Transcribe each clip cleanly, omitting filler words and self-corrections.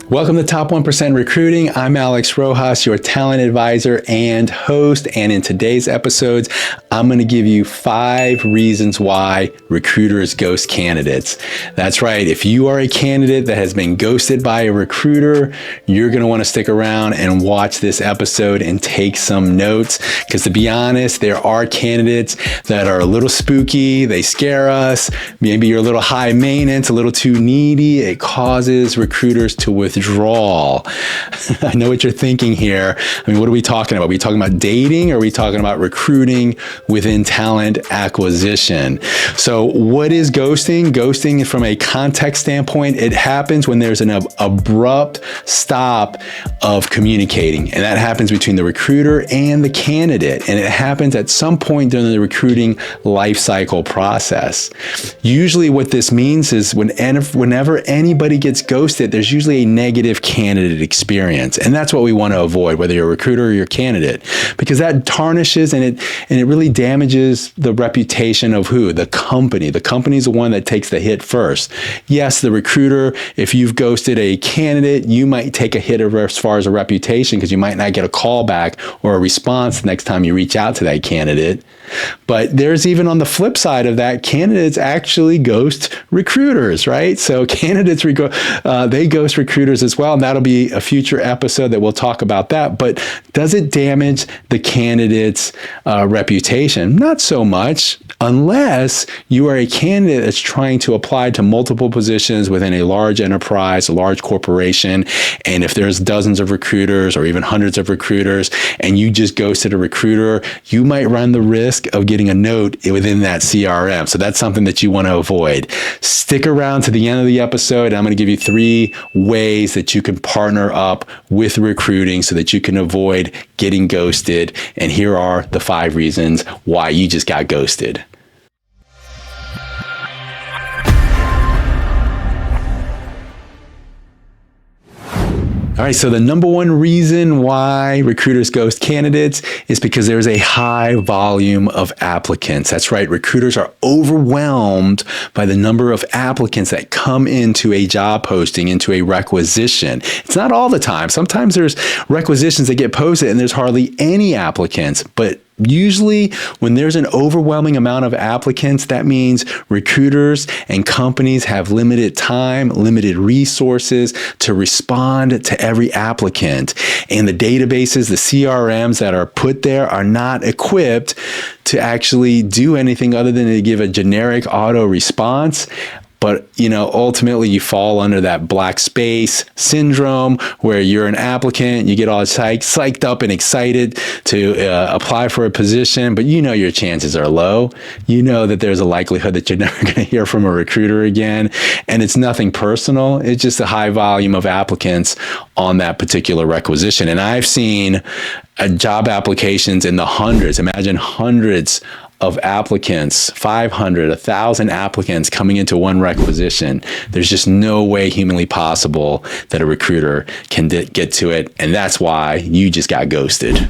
Welcome to Top 1% Recruiting. I'm Alex Rojas, your talent advisor and host. And in today's episodes, I'm going to give you 5 reasons why recruiters ghost candidates. That's right. If you are a candidate that has been ghosted by a recruiter, you're going to want to stick around and watch this episode and take some notes. Because to be honest, there are candidates that are a little spooky. They scare us. Maybe you're a little high maintenance, a little too needy. It causes recruiters to withdraw. I know what you're thinking here. I mean, what are we talking about? Are we talking about dating, or are we talking about recruiting within talent acquisition? So what is ghosting? Ghosting, from a context standpoint, it happens when there's an abrupt stop of communicating. And that happens between the recruiter and the candidate. And it happens at some point during the recruiting life cycle process. Usually what this means is whenever anybody gets ghosted, there's usually a negative candidate experience. And that's what we want to avoid, whether you're a recruiter or your candidate, because that tarnishes and it really damages the reputation of who? The company. The company's the one that takes the hit first. Yes, the recruiter, if you've ghosted a candidate, you might take a hit as far as a reputation, because you might not get a call back or a response the next time you reach out to that candidate. But there's even on the flip side of that, candidates actually ghost recruiters, right? So candidates, they ghost recruiters as well. And that'll be a future episode that we'll talk about that. But does it damage the candidate's reputation? Not so much, unless you are a candidate that's trying to apply to multiple positions within a large enterprise, a large corporation. And if there's dozens of recruiters or even hundreds of recruiters, and you just ghosted a recruiter, you might run the risk of getting a note within that CRM. So that's something that you want to avoid. Stick around to the end of the episode. I'm going to give you 3 ways that you can partner up with recruiting so that you can avoid getting ghosted. And here are the 5 reasons why you just got ghosted. All right, so the number one reason why recruiters ghost candidates is because there's a high volume of applicants. That's right, recruiters are overwhelmed by the number of applicants that come into a job posting, into a requisition. It's not all the time. Sometimes there's requisitions that get posted and there's hardly any applicants, but usually when there's an overwhelming amount of applicants, that means recruiters and companies have limited time, limited resources to respond to every applicant. And the databases, the CRMs that are put there are not equipped to actually do anything other than to give a generic auto response. But, ultimately you fall under that black space syndrome where you're an applicant, you get all psyched up and excited to apply for a position, but your chances are low. You know that there's a likelihood that you're never going to hear from a recruiter again. And it's nothing personal. It's just a high volume of applicants on that particular requisition. And I've seen job applications in the hundreds. Imagine hundreds of applicants, 500, 1,000 applicants coming into one requisition. There's just no way humanly possible that a recruiter can get to it. And that's why you just got ghosted.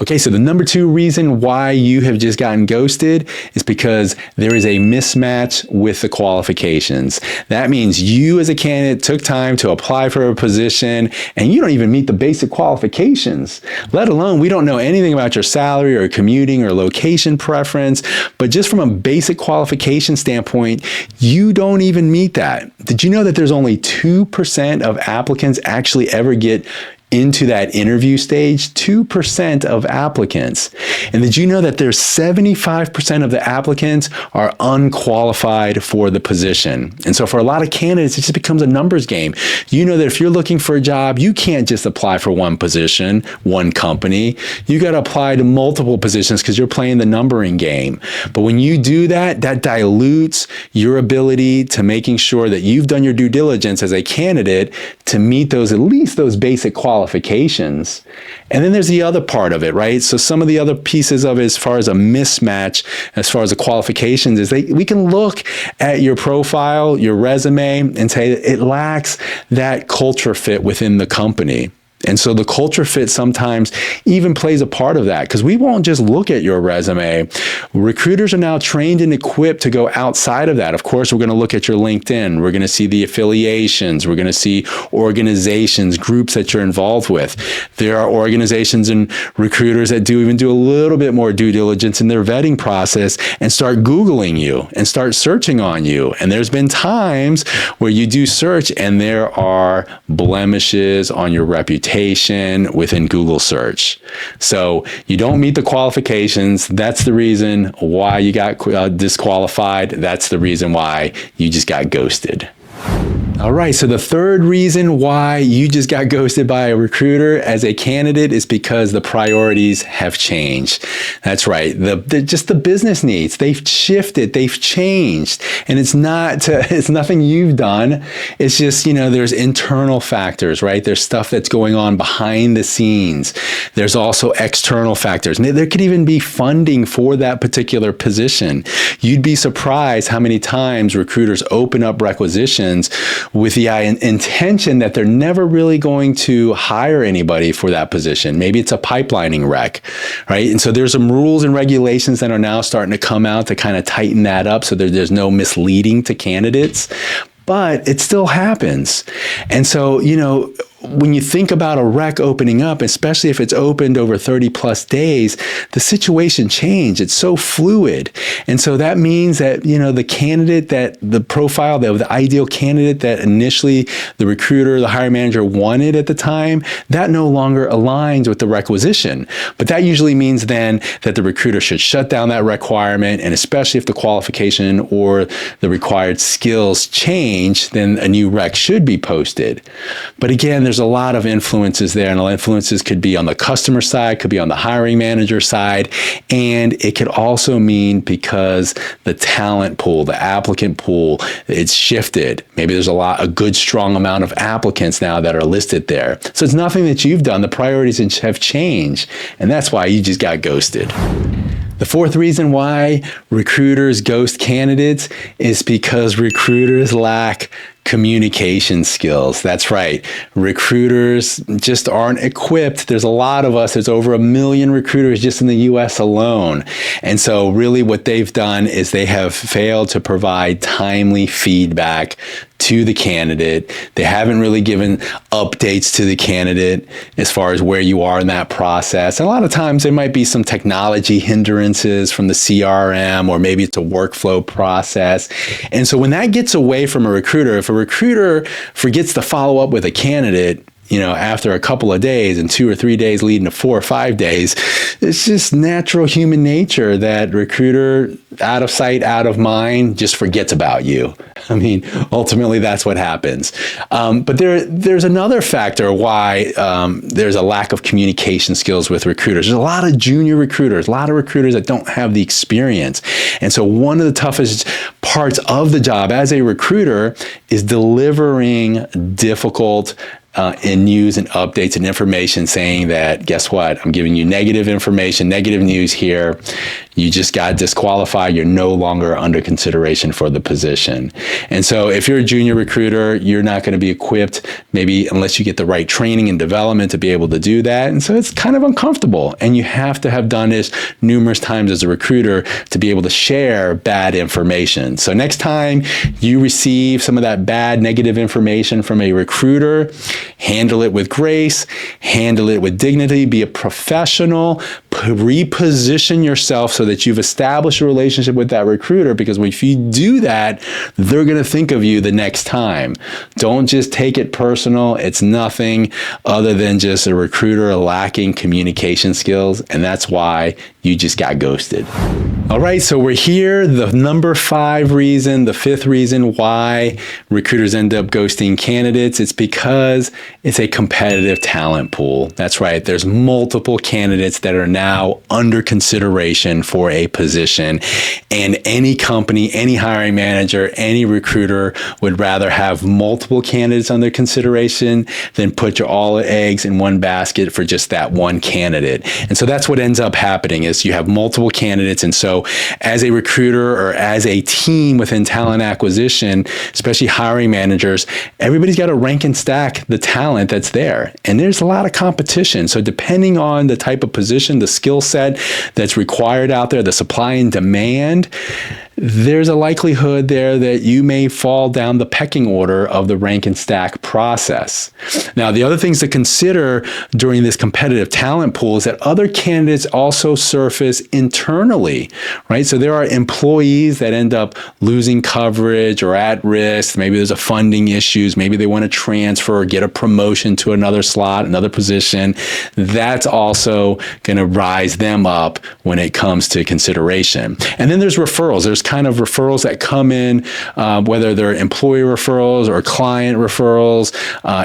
Okay, so the number 2 reason why you have just gotten ghosted is because there is a mismatch with the qualifications. That means you as a candidate took time to apply for a position and you don't even meet the basic qualifications, let alone we don't know anything about your salary or commuting or location preference, but just from a basic qualification standpoint, you don't even meet that. Did you know that there's only 2% of applicants actually ever get into that interview stage? 2% of applicants. And did you know that there's 75% of the applicants are unqualified for the position? And so for a lot of candidates, it just becomes a numbers game. You know that if you're looking for a job, you can't just apply for one position, one company. You got to apply to multiple positions because you're playing the numbering game. But when you do that, that dilutes your ability to making sure that you've done your due diligence as a candidate to meet those, at least those basic qualifications. And then there's the other part of it, right? So some of the other pieces of it as far as a mismatch, as far as the qualifications, is we can look at your profile, your resume, and say it lacks that culture fit within the company. And so the culture fit sometimes even plays a part of that, because we won't just look at your resume. Recruiters are now trained and equipped to go outside of that. Of course, we're going to look at your LinkedIn. We're going to see the affiliations. We're going to see organizations, groups that you're involved with. There are organizations and recruiters that even do a little bit more due diligence in their vetting process and start Googling you and start searching on you. And there's been times where you do search and there are blemishes on your reputation within Google search. So you don't meet the qualifications. That's the reason why you got disqualified. That's the reason why you just got ghosted. All right, so the third reason why you just got ghosted by a recruiter as a candidate is because the priorities have changed. That's right, just the business needs, they've shifted, they've changed, and it's nothing you've done. It's just, there's internal factors, right? There's stuff that's going on behind the scenes. There's also external factors, and there could even be funding for that particular position. You'd be surprised how many times recruiters open up requisitions with the intention that they're never really going to hire anybody for that position. Maybe it's a pipelining rec, right? And so there's some rules and regulations that are now starting to come out to kind of tighten that up so there's no misleading to candidates. But it still happens. And so, when you think about a rec opening up, especially if it's opened over 30 plus days, the situation changed. It's so fluid. And so that means that, the candidate the profile, the ideal candidate that initially the recruiter, the hiring manager wanted at the time, that no longer aligns with the requisition. But that usually means then that the recruiter should shut down that requirement. And especially if the qualification or the required skills change, then a new rec should be posted. But again, there's a lot of influences there, and the influences could be on the customer side, could be on the hiring manager side, and it could also mean because the talent pool, the applicant pool, it's shifted. Maybe there's a good strong amount of applicants now that are listed there. So it's nothing that you've done. The priorities have changed, and that's why you just got ghosted. The fourth reason why recruiters ghost candidates is because recruiters lack communication skills. That's right. Recruiters just aren't equipped. There's a lot of us. There's over 1 million recruiters just in the US alone. And so really what they've done is they have failed to provide timely feedback to the candidate. They haven't really given updates to the candidate as far as where you are in that process. And a lot of times there might be some technology hindrances from the CRM, or maybe it's a workflow process. And so when that gets away from a recruiter, if a recruiter forgets to follow up with a candidate, after a couple of days and 2 or 3 days leading to 4 or 5 days, it's just natural human nature that recruiter, out of sight, out of mind, just forgets about you. I mean, ultimately that's what happens. But there's another factor why there's a lack of communication skills with recruiters. There's a lot of junior recruiters, a lot of recruiters that don't have the experience. And so one of the toughest parts of the job as a recruiter is delivering difficult in news and updates and information saying that, guess what? I'm giving you negative information, negative news here. You just got disqualified. You're no longer under consideration for the position. And so if you're a junior recruiter, you're not going to be equipped, maybe unless you get the right training and development to be able to do that. And so it's kind of uncomfortable. And you have to have done this numerous times as a recruiter to be able to share bad information. So next time you receive some of that bad, negative information from a recruiter, handle it with grace, handle it with dignity, be a professional, reposition yourself so that you've established a relationship with that recruiter, because if you do that, they're going to think of you the next time. Don't just take it personal. It's nothing other than just a recruiter lacking communication skills, and that's why you just got ghosted. All right, so we're here. The number 5 reason, the 5th reason why recruiters end up ghosting candidates, it's because it's a competitive talent pool. That's right. There's multiple candidates that are now under consideration for a position, and any company, any hiring manager, any recruiter would rather have multiple candidates under consideration than put all eggs in one basket for just that one candidate. And so that's what ends up happening is focus. You have multiple candidates. And so as a recruiter or as a team within talent acquisition, especially hiring managers, everybody's got to rank and stack the talent that's there. And there's a lot of competition. So depending on the type of position, the skill set that's required out there, the supply and demand, there's a likelihood there that you may fall down the pecking order of the rank and stack process. Now, the other things to consider during this competitive talent pool is that other candidates also surface internally, right? So there are employees that end up losing coverage or at risk. Maybe there's a funding issues. Maybe they want to transfer or get a promotion to another slot, another position. That's also going to rise them up when it comes to consideration. And then there's referrals. There's kind of referrals that come in, whether they're employee referrals or client referrals,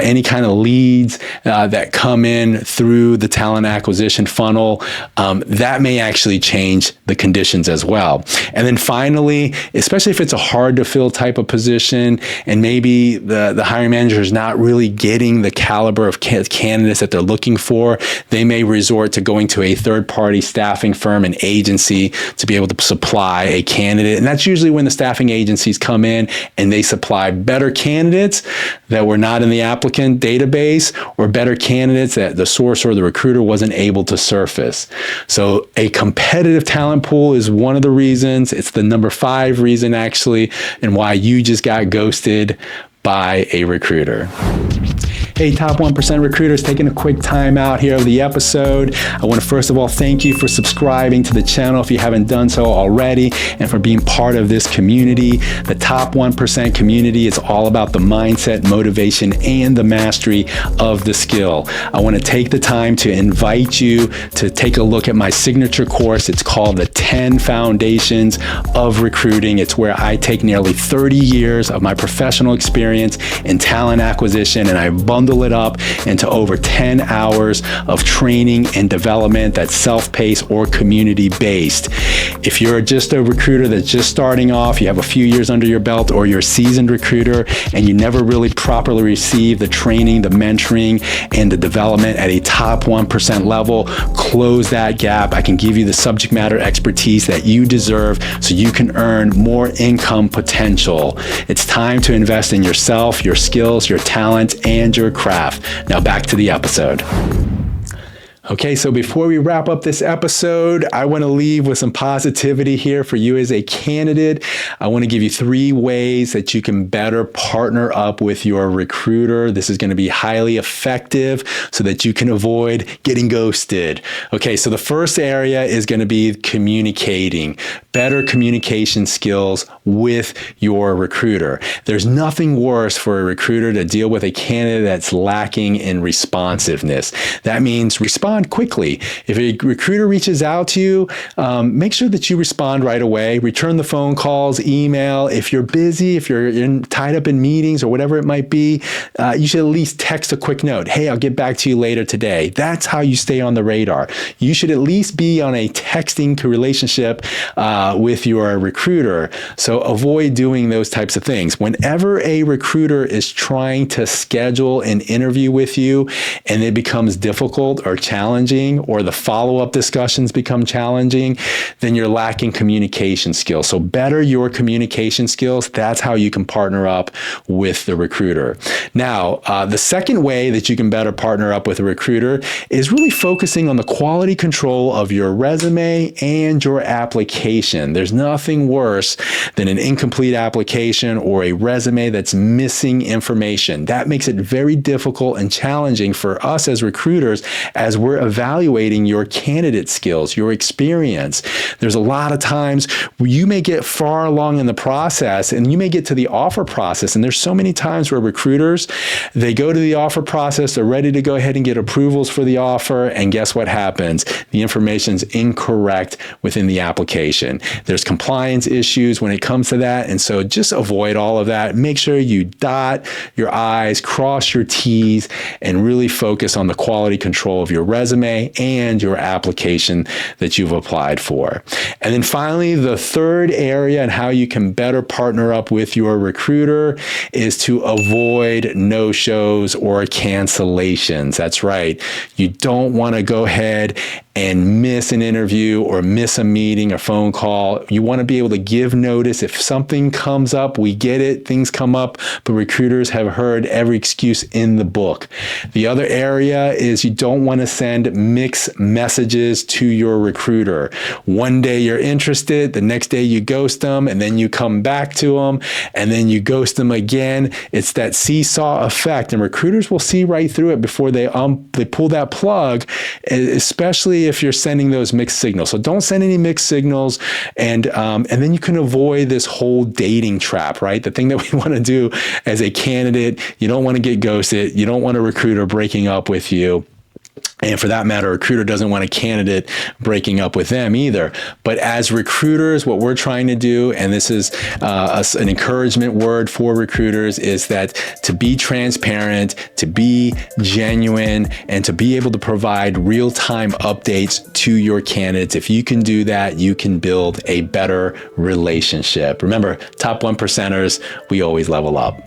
any kind of leads that come in through the talent acquisition funnel, that may actually change the conditions as well. And then finally, especially if it's a hard to fill type of position and maybe the hiring manager is not really getting the caliber of candidates that they're looking for, they may resort to going to a third-party staffing firm, an agency, to be able to supply a candidate. And that's usually when the staffing agencies come in and they supply better candidates that were not in the applicant database or better candidates that the source or the recruiter wasn't able to surface. So a competitive talent pool is one of the reasons. It's the number 5 reason actually, and why you just got ghosted by a recruiter. Hey, Top 1% recruiters, taking a quick time out here of the episode. I want to first of all thank you for subscribing to the channel if you haven't done so already, and for being part of this community. The Top 1% community is all about the mindset, motivation, and the mastery of the skill. I want to take the time to invite you to take a look at my signature course. It's called the 10 Foundations of Recruiting. It's where I take nearly 30 years of my professional experience in talent acquisition and I bundle it up into over 10 hours of training and development that's self-paced or community-based. If you're just a recruiter that's just starting off, you have a few years under your belt, or you're a seasoned recruiter and you never really properly received the training, the mentoring, and the development at a top 1% level, close that gap. I can give you the subject matter expertise that you deserve so you can earn more income potential. It's time to invest in yourself, your skills, your talent, and your craft. Now back to the episode. Okay, so before we wrap up this episode, I want to leave with some positivity here for you as a candidate. I want to give you 3 ways that you can better partner up with your recruiter. This is going to be highly effective so that you can avoid getting ghosted. Okay, so the first area is going to be communicating. Better communication skills with your recruiter. There's nothing worse for a recruiter to deal with a candidate that's lacking in responsiveness. That means respond quickly. If a recruiter reaches out to you, make sure that you respond right away. Return the phone calls, email. If you're busy, if you're tied up in meetings or whatever it might be, you should at least text a quick note. Hey, I'll get back to you later today. That's how you stay on the radar. You should at least be on a texting relationship with your recruiter. So avoid doing those types of things. Whenever a recruiter is trying to schedule an interview with you and it becomes difficult or challenging, or the follow-up discussions become challenging, then you're lacking communication skills. So better your communication skills. That's how you can partner up with the recruiter. Now, the second way that you can better partner up with a recruiter is really focusing on the quality control of your resume and your application. There's nothing worse than an incomplete application or a resume that's missing information. That makes it very difficult and challenging for us as recruiters as we're evaluating your candidate skills, your experience. There's a lot of times where you may get far along in the process and you may get to the offer process. And there's so many times where recruiters, they go to the offer process, they're ready to go ahead and get approvals for the offer. And guess what happens? The information's incorrect within the application. There's compliance issues when it comes to that. And so just avoid all of that. Make sure you dot your I's, cross your T's, and really focus on the quality control of your resume resume and your application that you've applied for. And then finally, the third area and how you can better partner up with your recruiter is to avoid no-shows or cancellations. That's right. You don't want to go ahead and miss an interview or miss a meeting, a phone call. You want to be able to give notice. If something comes up, we get it, things come up, but recruiters have heard every excuse in the book. The other area is you don't want to send mixed messages to your recruiter. One day you're interested, the next day you ghost them, and then you come back to them, and then you ghost them again. It's that seesaw effect, and recruiters will see right through it before they pull that plug, especially if you're sending those mixed signals. So don't send any mixed signals, and then you can avoid this whole dating trap, right? The thing that we want to do as a candidate, you don't want to get ghosted. You don't want a recruiter breaking up with you. And for that matter, a recruiter doesn't want a candidate breaking up with them either. But as recruiters, what we're trying to do, and this is an encouragement word for recruiters, is that to be transparent, to be genuine, and to be able to provide real-time updates to your candidates. If you can do that, you can build a better relationship. Remember, top 1%ers, we always level up.